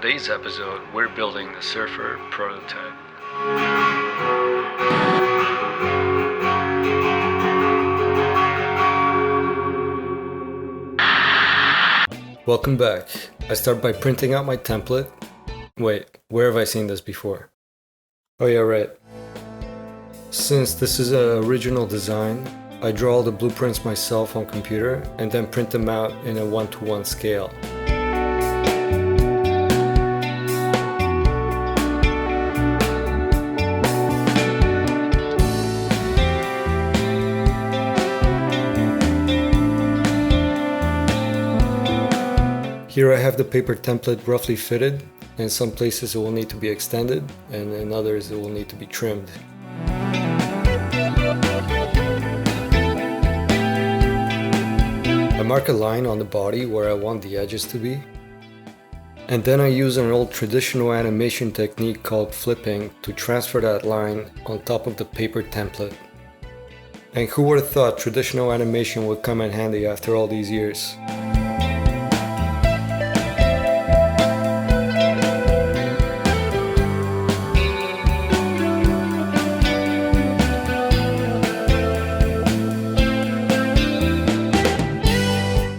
today's episode, we're building the Surfer prototype. Welcome back. I start by printing out my template. Wait, where have I seen this before? Oh yeah, right. Since this is an original design, I draw all the blueprints myself on computer and then print them out in a 1:1 scale. Here I have the paper template roughly fitted. In some places it will need to be extended, and in others it will need to be trimmed. I mark a line on the body where I want the edges to be. And then I use an old traditional animation technique called flipping to transfer that line on top of the paper template. And who would have thought traditional animation would come in handy after all these years?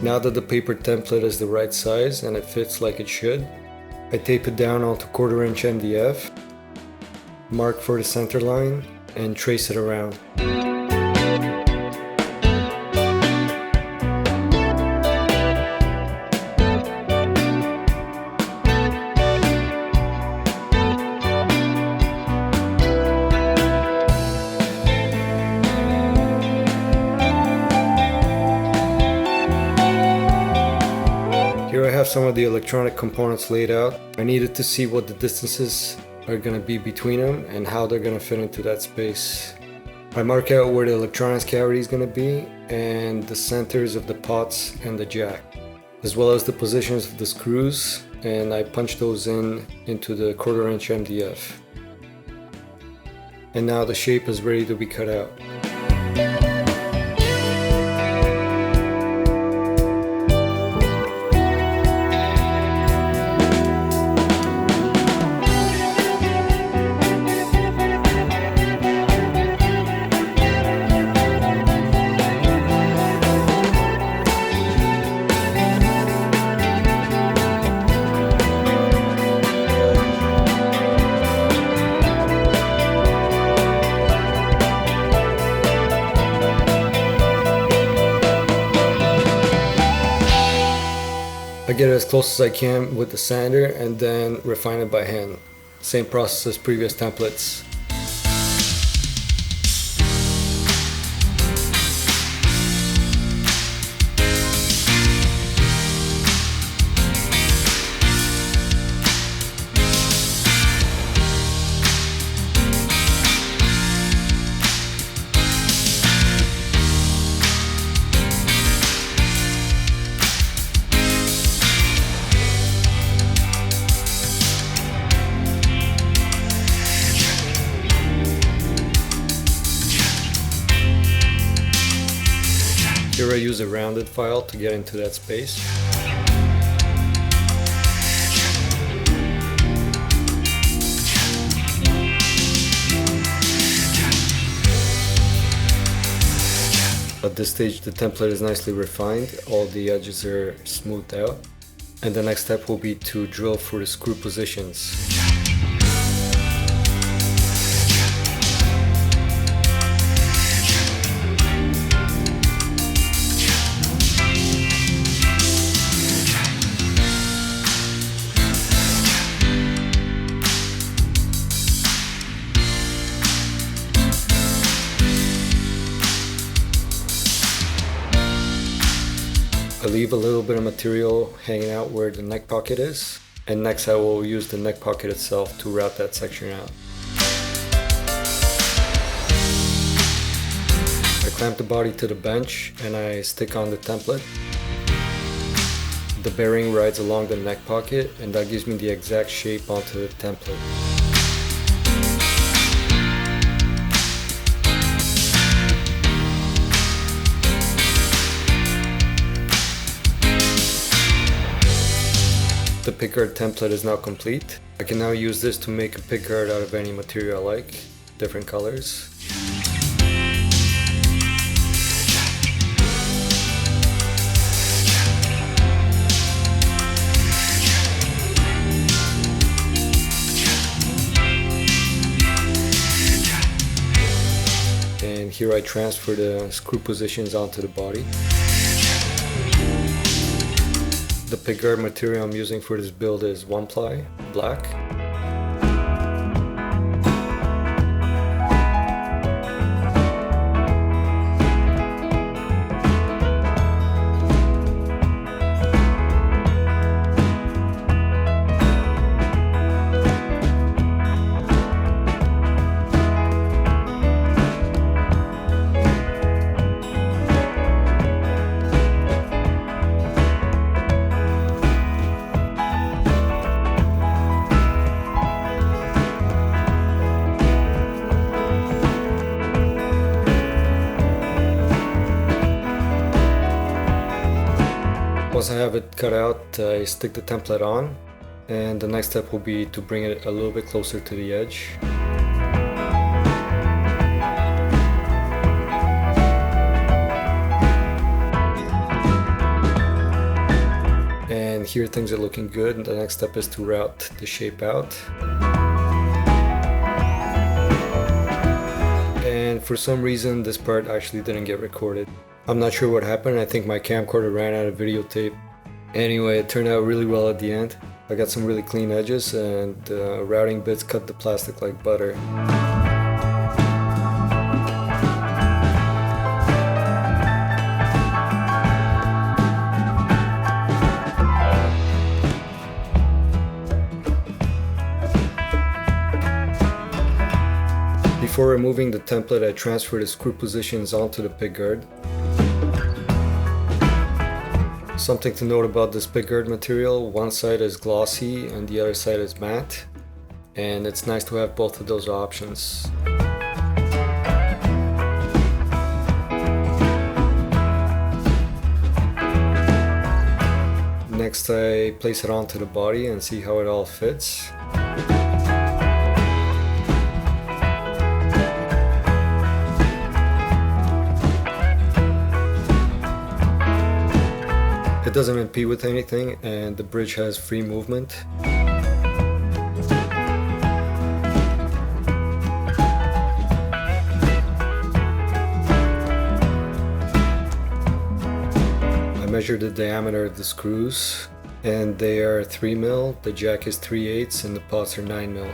Now that the paper template is the right size and it fits like it should, I tape it down onto 1/4 inch MDF, mark for the center line, and trace it around. Here I have some of the electronic components laid out. I needed to see what the distances are going to be between them and how they're going to fit into that space. I mark out where the electronics cavity is going to be and the centers of the pots and the jack, as well as the positions of the screws, and I punch those into the 1/4 inch MDF. And now the shape is ready to be cut out. I get it as close as I can with the sander and then refine it by hand. Same process as previous templates. Here I use a rounded file to get into that space. At this stage the template is nicely refined, all the edges are smoothed out, and the next step will be to drill for the screw positions. I leave a little bit of material hanging out where the neck pocket is, and next I will use the neck pocket itself to route that section out. I clamp the body to the bench and I stick on the template. The bearing rides along the neck pocket and that gives me the exact shape onto the template. The pickguard template is now complete. I can now use this to make a pickguard out of any material I like, different colors. And here I transfer the screw positions onto the body. The pickguard material I'm using for this build is 1-ply, black. Once I have it cut out, I stick the template on, and the next step will be to bring it a little bit closer to the edge. And here things are looking good. The next step is to route the shape out. And for some reason this part actually didn't get recorded. I'm not sure what happened. I think my camcorder ran out of videotape. Anyway, it turned out really well at the end. I got some really clean edges, and routing bits cut the plastic like butter. Before removing the template, I transfer the screw positions onto the pickguard. Something to note about this pickguard material: one side is glossy and the other side is matte, and it's nice to have both of those options. Next, I place it onto the body and see how it all fits. It doesn't impede with anything, and the bridge has free movement. I measured the diameter of the screws, and they are 3mm, the jack is 3/8, and the pots are 9mm.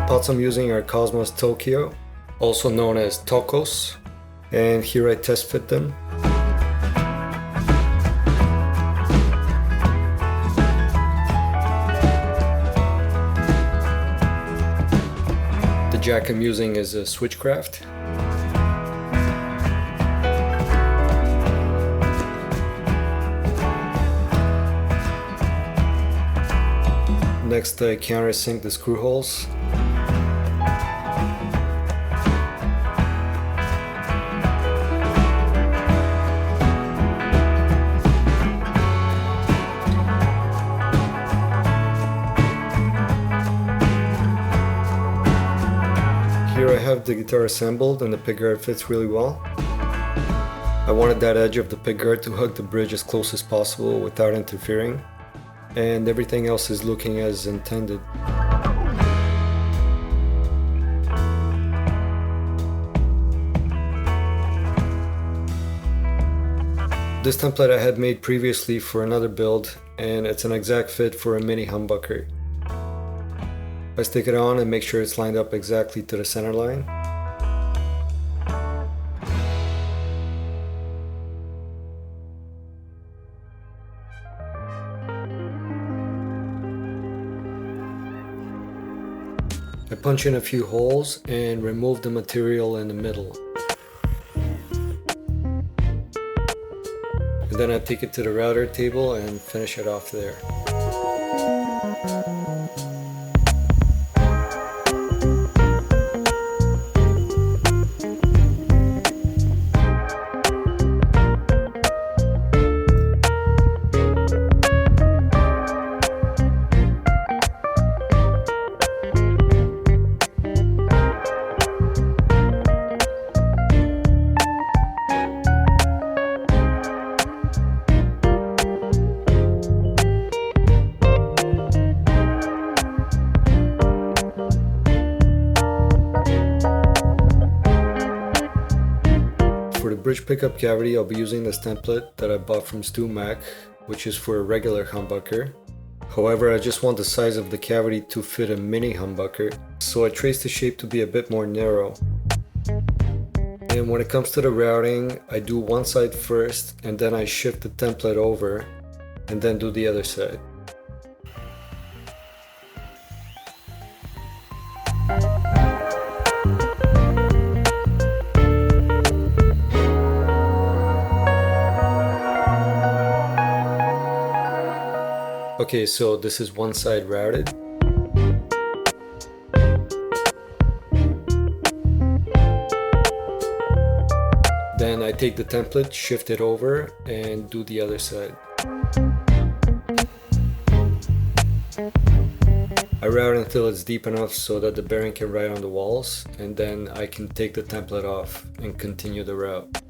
Pots I'm using are Cosmos Tokyo, also known as Tokos, and here I test fit them. The jack I'm using is a Switchcraft. Next, I countersink the screw holes. Here I have the guitar assembled, and the pickguard fits really well. I wanted that edge of the pickguard to hug the bridge as close as possible without interfering, and everything else is looking as intended. This template I had made previously for another build, and it's an exact fit for a mini humbucker. I stick it on and make sure it's lined up exactly to the center line. I punch in a few holes and remove the material in the middle. And then I take it to the router table and finish it off there. bridge pickup cavity, I'll be using this template that I bought from Stu Mac, which is for a regular humbucker. However, I just want the size of the cavity to fit a mini humbucker, so I traced the shape to be a bit more narrow. And when it comes to the routing, I do one side first, and then I shift the template over, and then do the other side. Okay, so this is one side routed. Then I take the template, shift it over, and do the other side. I route until it's deep enough so that the bearing can ride on the walls, and then I can take the template off and continue the route.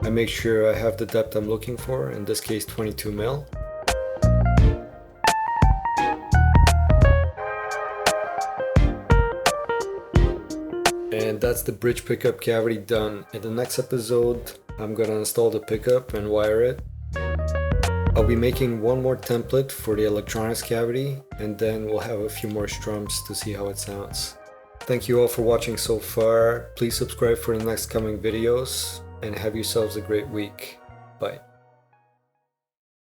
I make sure I have the depth I'm looking for, in this case 22 mil. And that's the bridge pickup cavity done. In the next episode, I'm gonna install the pickup and wire it. I'll be making one more template for the electronics cavity, and then we'll have a few more strums to see how it sounds. Thank you all for watching so far. Please subscribe for the next coming videos, and have yourselves a great week. Bye.